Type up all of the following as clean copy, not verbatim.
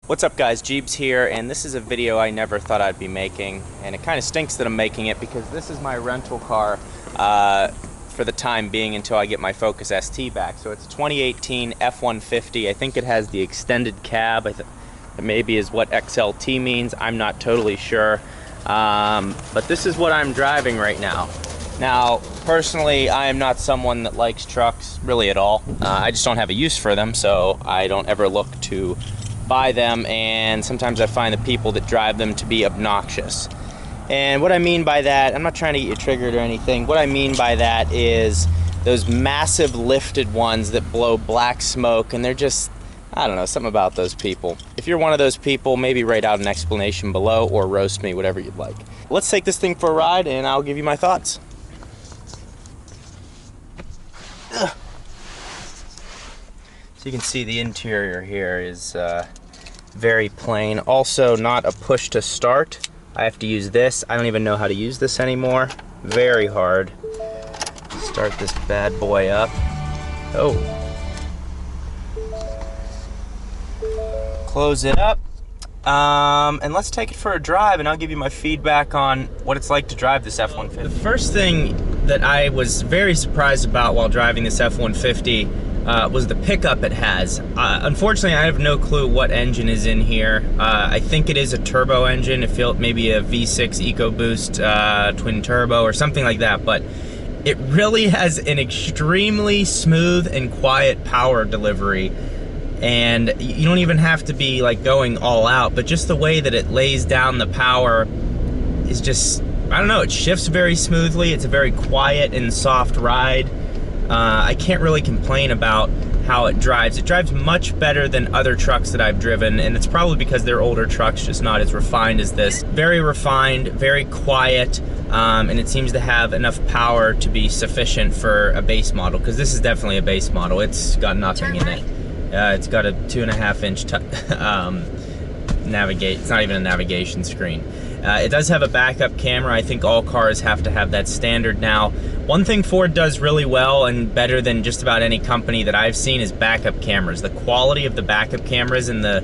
What's up guys, Jeebs here, and this is a video I never thought I'd be making, and it kind of stinks that I'm making it because this is my rental car for the time being until I get my Focus ST back. So it's a 2018 F-150. I think it has the extended cab. That maybe is what XLT means. I'm not totally sure, but this is what I'm driving right now. Now, personally, I am not someone that likes trucks really at all. I just don't have a use for them, so I don't ever look to buy them, and sometimes I find the people that drive them to be obnoxious. And what I mean by that, I'm not trying to get you triggered or anything. What I mean by that is those massive lifted ones that blow black smoke, and they're just, I don't know, something about those people. If you're one of those people, maybe write out an explanation below or roast me, whatever you'd like. Let's take this thing for a ride and I'll give you my thoughts. Ugh. So you can see the interior here is very plain. Also not a push to start. I have to use this. I don't even know how to use this anymore. Very hard. Start this bad boy up. Oh. Close it up. And let's take it for a drive, and I'll give you my feedback on what it's like to drive this F-150. The first thing that I was very surprised about while driving this F-150 was the pickup it has. Unfortunately, I have no clue what engine is in here. I think it is a turbo engine. It feels maybe a V6 EcoBoost twin turbo or something like that, but it really has an extremely smooth and quiet power delivery. And you don't even have to be like going all out, but just the way that it lays down the power is just, I don't know, it shifts very smoothly. It's a very quiet and soft ride. I can't really complain about how it drives. It drives much better than other trucks that I've driven, and it's probably because they're older trucks, just not as refined as this. Very refined, very quiet, and it seems to have enough power to be sufficient for a base model, because this is definitely a base model. It's got nothing in it. It's got a 2.5 inch it's not even a navigation screen. It does have a backup camera. I think all cars have to have that standard now. One thing Ford does really well, and better than just about any company that I've seen, is backup cameras. The quality of the backup cameras and the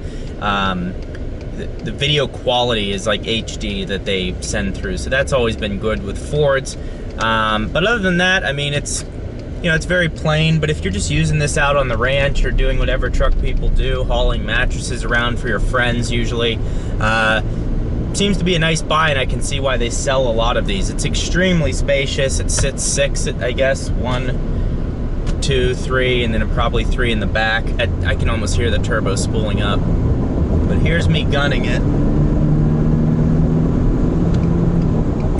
video quality is like HD that they send through. So that's always been good with Fords. But other than that, I mean, it's, you know, it's very plain, but if you're just using this out on the ranch or doing whatever truck people do, hauling mattresses around for your friends usually, seems to be a nice buy, and I can see why they sell a lot of these. It's extremely spacious. It sits 6, I guess, 1, 2, 3, and then probably 3 in the back. I can almost hear the turbo spooling up. But here's me gunning it.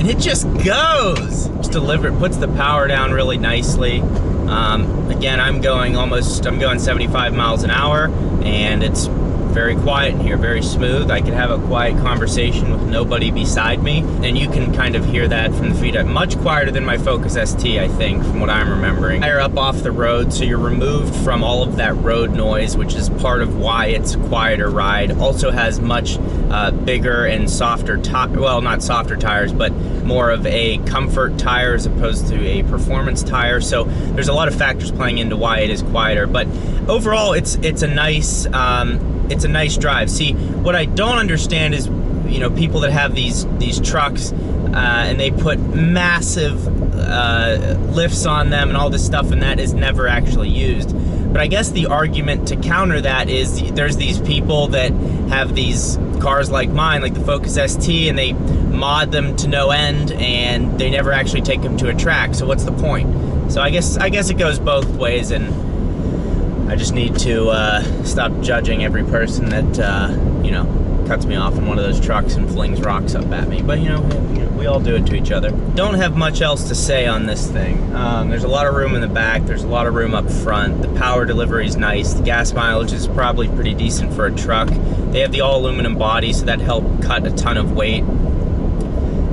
And it just goes! Just delivered, puts the power down really nicely. Again, I'm going 75 miles an hour, and it's very quiet in here, very smooth. I could have a quiet conversation with nobody beside me, and you can kind of hear that from the feedback. Much quieter than my Focus ST, I think, from what I'm remembering. Higher up off the road, so you're removed from all of that road noise, which is part of why it's a quieter ride. Also has much bigger and softer well, not softer tires, but more of a comfort tire as opposed to a performance tire. So there's a lot of factors playing into why it is quieter, but overall it's a nice drive. See, what I don't understand is, you know, people that have these trucks and they put massive lifts on them and all this stuff, and that is never actually used. But I guess the argument to counter that is there's these people that have these cars like mine, like the Focus ST, and they mod them to no end, and they never actually take them to a track. So what's the point? So I guess it goes both ways, and I just need to stop judging every person that you know, cuts me off in one of those trucks and flings rocks up at me. But you know, we all do it to each other. Don't have much else to say on this thing. There's a lot of room in the back. There's a lot of room up front. The power delivery is nice. The gas mileage is probably pretty decent for a truck. They have the all aluminum body, so that helped cut a ton of weight.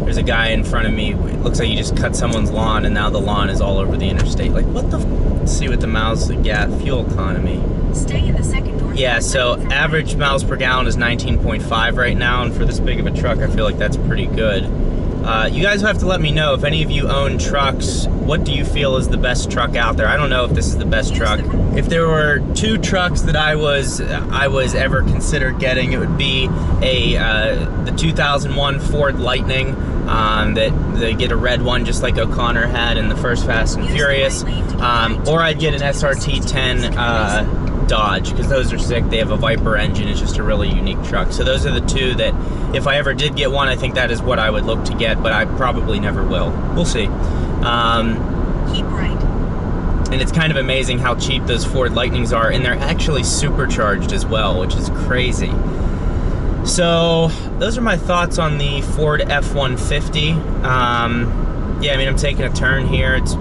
There's a guy in front of me. It looks like he just cut someone's lawn, and now the lawn is all over the interstate. Like, what the? Let's see what the miles to fuel economy. Stay in the second door. Yeah, so average miles per gallon is 19.5 right now, and for this big of a truck, I feel like that's pretty good. You guys have to let me know if any of you own trucks. What do you feel is the best truck out there? I don't know if this is the best truck. If there were two trucks that I was ever considered getting, it would be the 2001 Ford Lightning. That they get a red one just like O'Connor had in the first Fast and Furious, or I'd get an SRT 10 Dodge, because those are sick. They have a Viper engine. It's just a really unique truck. So those are the two that, if I ever did get one, I think that is what I would look to get, but I probably never will. We'll see. Keep right. And it's kind of amazing how cheap those Ford Lightnings are, and they're actually supercharged as well, which is crazy. So those are my thoughts on the Ford F-150. Yeah, I mean, I'm taking a turn here. It's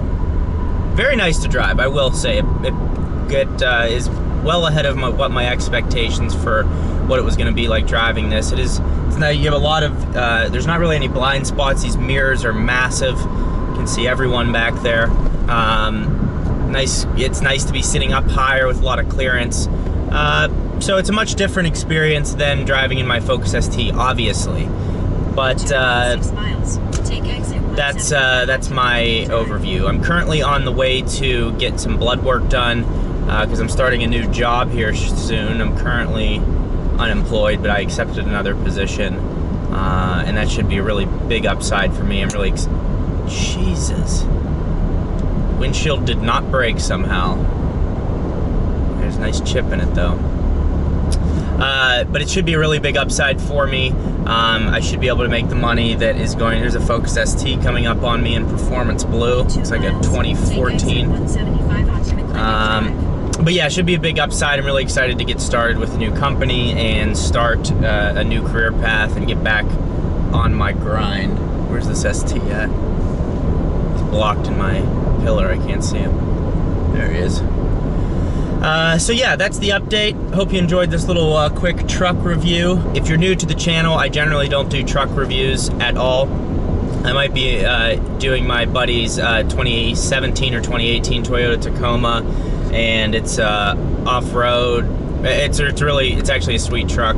very nice to drive, I will say. It is well ahead of what my expectations for what it was going to be like driving this. It's now, you have a lot of, there's not really any blind spots. These mirrors are massive. You can see everyone back there. It's nice to be sitting up higher with a lot of clearance. So it's a much different experience than driving in my Focus ST, obviously. But that's my overview. I'm currently on the way to get some blood work done because I'm starting a new job here soon. I'm currently unemployed, but I accepted another position, and that should be a really big upside for me. I'm really Jesus. Windshield did not break somehow. There's a nice chip in it though. But it should be a really big upside for me. I should be able to make the money that is going. There's a Focus ST coming up on me in Performance Blue. It's like a 2014. But yeah, it should be a big upside. I'm really excited to get started with a new company and start a new career path and get back on my grind. Where's this ST at? He's blocked in my pillar. I can't see him. There he is. So yeah, that's the update. Hope you enjoyed this little quick truck review. If you're new to the channel, I generally don't do truck reviews at all. I might be doing my buddy's 2017 or 2018 Toyota Tacoma, and it's off-road. It's actually a sweet truck.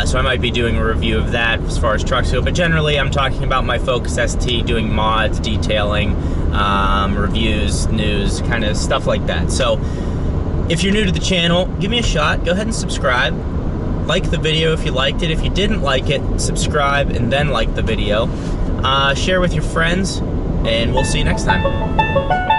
So I might be doing a review of that as far as trucks go. But generally, I'm talking about my Focus ST, doing mods, detailing, reviews, news, kind of stuff like that. So if you're new to the channel, give me a shot. Go ahead and subscribe. Like the video if you liked it. If you didn't like it, subscribe and then like the video. Share with your friends, and we'll see you next time.